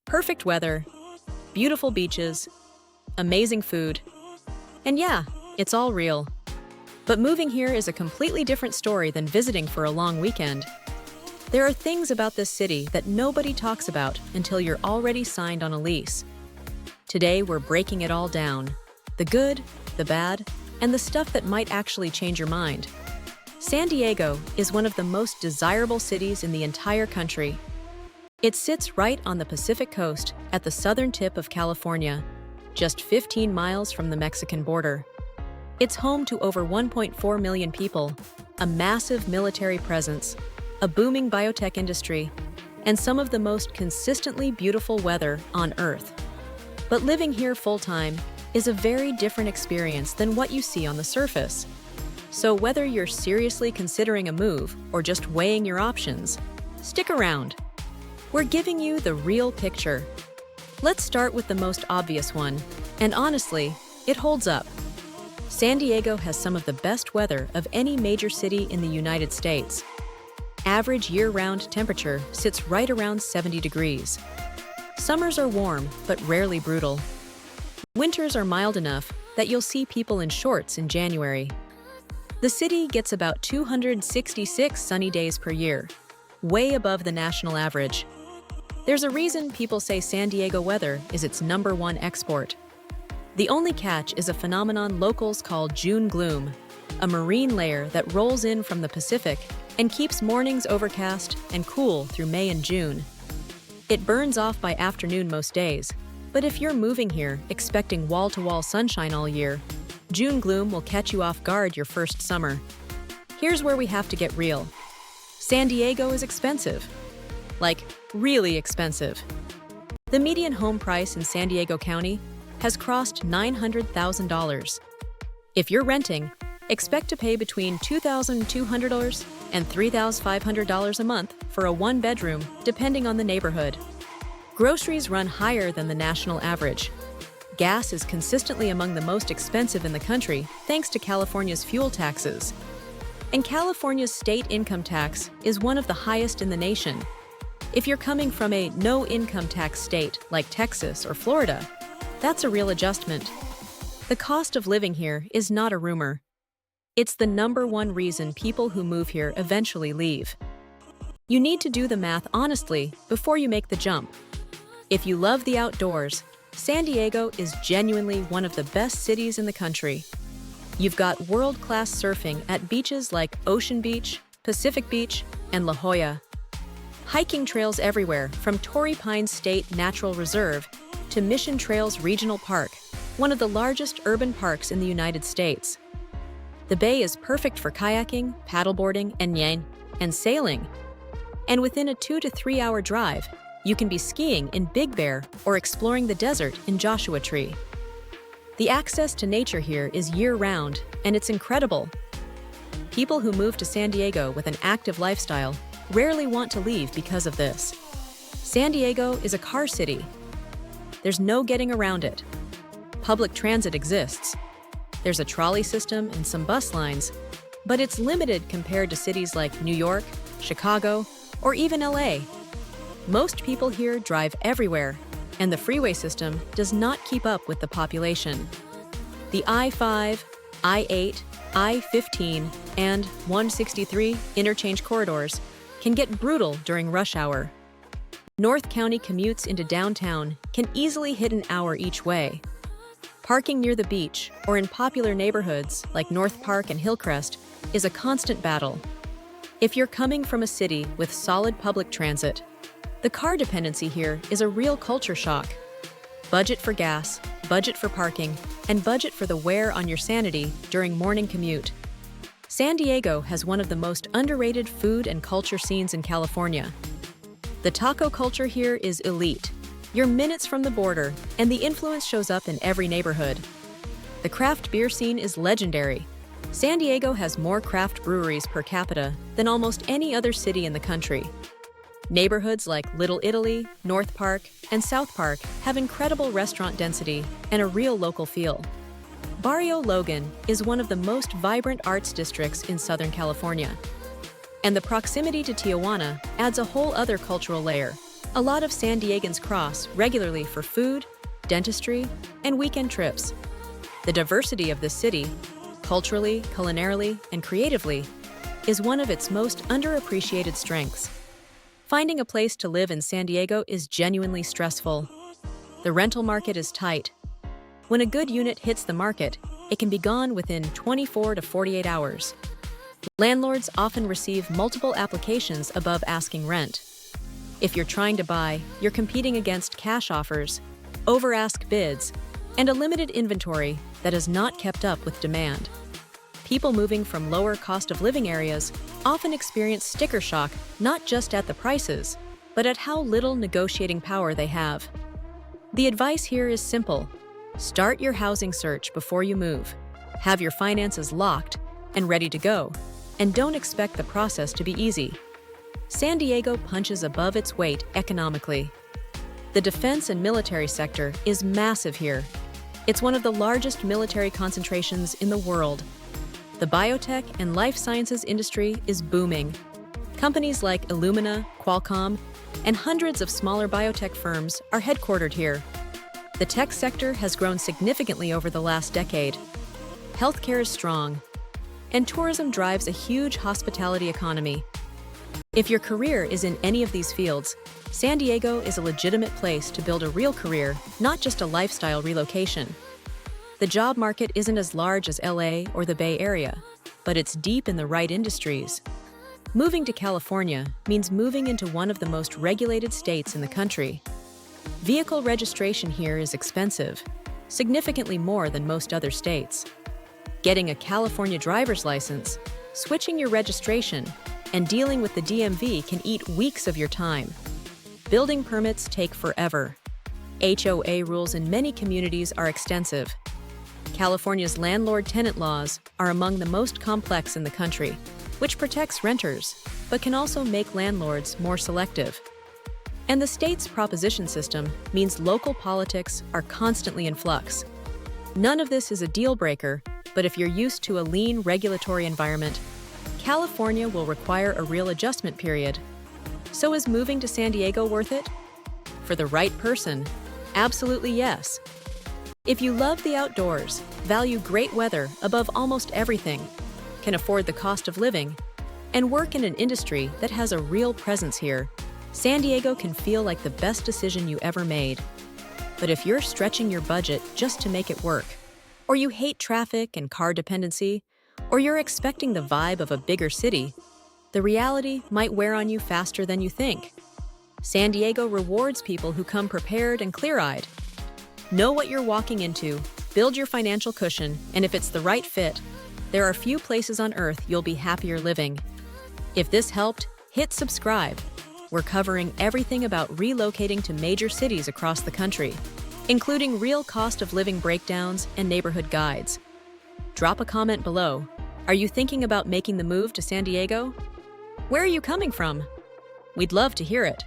Perfect weather, beautiful beaches, amazing food. And yeah, it's all real. But moving here is a completely different story than visiting for a long weekend. There are things about this city that nobody talks about until you're already signed on a lease. Today, we're breaking it all down. The good, the bad, and the stuff that might actually change your mind. San Diego is one of the most desirable cities in the entire country. It sits right on the Pacific coast at the southern tip of California, just 15 miles from the Mexican border. It's home to over 1.4 million people, a massive military presence, a booming biotech industry, and some of the most consistently beautiful weather on Earth. But living here full-time is a very different experience than what you see on the surface. So whether you're seriously considering a move or just weighing your options, stick around. We're giving you the real picture. Let's start with the most obvious one, and honestly, it holds up. San Diego has some of the best weather of any major city in the United States. Average year-round temperature sits right around 70 degrees. Summers are warm, but rarely brutal. Winters are mild enough that you'll see people in shorts in January. The city gets about 266 sunny days per year, way above the national average. There's a reason people say San Diego weather is its #1 export. The only catch is a phenomenon locals call June gloom, a marine layer that rolls in from the Pacific and keeps mornings overcast and cool through May and June. It burns off by afternoon most days, but if you're moving here expecting wall-to-wall sunshine all year, June gloom will catch you off guard your first summer. Here's where we have to get real. San Diego is expensive. Like, really expensive. The median home price in San Diego County has crossed $900,000. If you're renting, expect to pay between $2,200 and $3,500 a month for a one-bedroom, depending on the neighborhood. Groceries run higher than the national average. Gas is consistently among the most expensive in the country thanks to California's fuel taxes. And California's state income tax is one of the highest in the nation. If you're coming from a no-income tax state like Texas or Florida, that's a real adjustment. The cost of living here is not a rumor. It's the #1 reason people who move here eventually leave. You need to do the math honestly before you make the jump. If you love the outdoors, San Diego is genuinely one of the best cities in the country. You've got world-class surfing at beaches like Ocean Beach, Pacific Beach, and La Jolla. Hiking trails everywhere from Torrey Pines State Natural Reserve to Mission Trails Regional Park, one of the largest urban parks in the United States. The bay is perfect for kayaking, paddleboarding, and sailing. And within a 2 to 3 hour drive, you can be skiing in Big Bear or exploring the desert in Joshua Tree. The access to nature here is year-round, and it's incredible. People who move to San Diego with an active lifestyle rarely want to leave because of this. San Diego is a car city. There's no getting around it. Public transit exists. There's a trolley system and some bus lines, but it's limited compared to cities like New York, Chicago, or even LA. Most people here drive everywhere, and the freeway system does not keep up with the population. The I-5, I-8, I-15, and 163 interchange corridors can get brutal during rush hour. North County commutes into downtown can easily hit an hour each way. Parking near the beach or in popular neighborhoods like North Park and Hillcrest is a constant battle. If you're coming from a city with solid public transit, the car dependency here is a real culture shock. Budget for gas, budget for parking, and budget for the wear on your sanity during morning commute. San Diego has one of the most underrated food and culture scenes in California. The taco culture here is elite. You're minutes from the border, and the influence shows up in every neighborhood. The craft beer scene is legendary. San Diego has more craft breweries per capita than almost any other city in the country. Neighborhoods like Little Italy, North Park, and South Park have incredible restaurant density and a real local feel. Barrio Logan is one of the most vibrant arts districts in Southern California. And the proximity to Tijuana adds a whole other cultural layer. A lot of San Diegans cross regularly for food, dentistry, and weekend trips. The diversity of this city, culturally, culinarily, and creatively, is one of its most underappreciated strengths. Finding a place to live in San Diego is genuinely stressful. The rental market is tight. When a good unit hits the market, it can be gone within 24 to 48 hours. Landlords often receive multiple applications above asking rent. If you're trying to buy, you're competing against cash offers, over-ask bids, and a limited inventory that has not kept up with demand. People moving from lower cost of living areas often experience sticker shock not just at the prices, but at how little negotiating power they have. The advice here is simple. Start your housing search before you move. Have your finances locked and ready to go, and don't expect the process to be easy. San Diego punches above its weight economically. The defense and military sector is massive here. It's one of the largest military concentrations in the world. The biotech and life sciences industry is booming. Companies like Illumina, Qualcomm, and hundreds of smaller biotech firms are headquartered here. The tech sector has grown significantly over the last decade. Healthcare is strong, and tourism drives a huge hospitality economy. If your career is in any of these fields, San Diego is a legitimate place to build a real career, not just a lifestyle relocation. The job market isn't as large as LA or the Bay Area, but it's deep in the right industries. Moving to California means moving into one of the most regulated states in the country. Vehicle registration here is expensive, significantly more than most other states. Getting a California driver's license, switching your registration, and dealing with the DMV can eat weeks of your time. Building permits take forever. HOA rules in many communities are extensive. California's landlord-tenant laws are among the most complex in the country, which protects renters, but can also make landlords more selective. And the state's proposition system means local politics are constantly in flux. None of this is a deal breaker, but if you're used to a lean regulatory environment, California will require a real adjustment period. So is moving to San Diego worth it? For the right person, absolutely yes. If you love the outdoors, value great weather above almost everything, can afford the cost of living, and work in an industry that has a real presence here, San Diego can feel like the best decision you ever made. But if you're stretching your budget just to make it work, or you hate traffic and car dependency, or you're expecting the vibe of a bigger city, the reality might wear on you faster than you think. San Diego rewards people who come prepared and clear-eyed. Know what you're walking into, build your financial cushion, and if it's the right fit, there are few places on earth you'll be happier living. If this helped, hit subscribe. We're covering everything about relocating to major cities across the country, including real cost of living breakdowns and neighborhood guides. Drop a comment below. Are you thinking about making the move to San Diego? Where are you coming from? We'd love to hear it.